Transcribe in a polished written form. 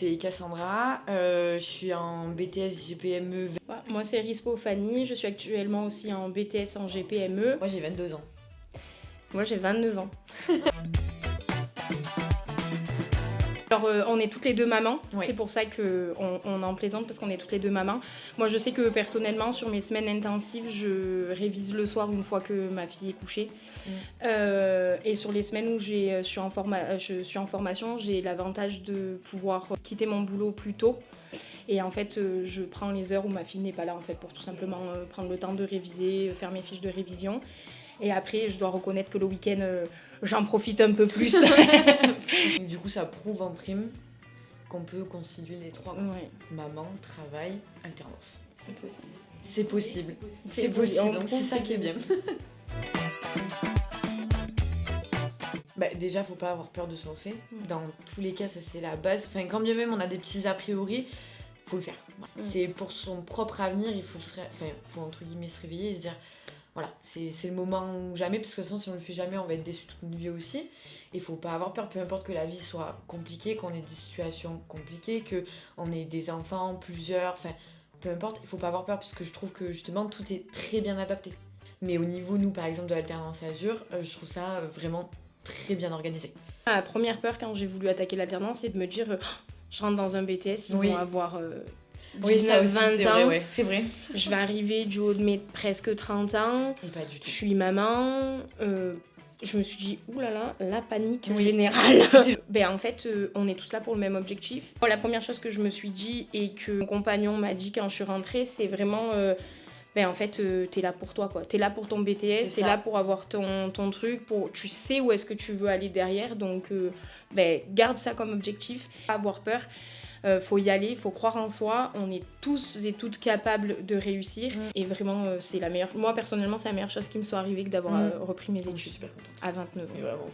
C'est Cassandra, je suis en BTS GPME. Moi c'est Rispo Fanny, je suis actuellement aussi en BTS en GPME. Moi j'ai 22 ans. Moi j'ai 29 ans. Alors on est toutes les deux mamans, oui. C'est pour ça qu'on en plaisante parce qu'on est toutes les deux mamans. Moi je sais que personnellement sur mes semaines intensives je révise le soir une fois que ma fille est couchée. Et sur les semaines où je suis en formation, j'ai l'avantage de pouvoir quitter mon boulot plus tôt. Et en fait je prends les heures où ma fille n'est pas là en fait, pour tout simplement prendre le temps de réviser, faire mes fiches de révision. Et après, je dois reconnaître que le week-end, j'en profite un peu plus. Du coup, ça prouve en prime qu'on peut concilier les trois. Ouais. Maman, travail, alternance. C'est possible. C'est possible. C'est possible. Donc c'est ça qui est bien. Déjà, faut pas avoir peur de se lancer. Dans tous les cas, ça c'est la base. Enfin, quand bien même on a des petits a priori, faut le faire. C'est pour son propre avenir, il faut entre guillemets se réveiller et se dire... Voilà, c'est le moment ou jamais, parce que sinon si on le fait jamais, on va être déçu toute notre vie aussi. Il faut pas avoir peur, peu importe que la vie soit compliquée, qu'on ait des situations compliquées, qu'on ait des enfants, plusieurs, enfin, peu importe, il faut pas avoir peur, parce que je trouve que justement tout est très bien adapté. Mais au niveau, nous par exemple, de l'alternance Azur, je trouve ça vraiment très bien organisé. La première peur quand j'ai voulu attaquer l'alternance, c'est de me dire, je rentre dans un BTS, ils vont avoir... 19-20 ans, ouais, c'est vrai. Je vais arriver du haut de mes presque 30 ans. Et pas du tout. Je suis maman. Je me suis dit, oulala, la panique générale. En fait, on est tous là pour le même objectif. La première chose que je me suis dit et que mon compagnon m'a dit quand je suis rentrée, c'est vraiment... en fait, t'es là pour toi, quoi. T'es là pour ton BTS, t'es là pour avoir ton truc, tu sais où est-ce que tu veux aller derrière. Donc, garde ça comme objectif. Pas avoir peur. Faut y aller, faut croire en soi, on est tous et toutes capables de réussir et vraiment c'est la meilleure, moi personnellement c'est la meilleure chose qui me soit arrivée que d'avoir repris mes études super contente. à 29 ans. Et vraiment.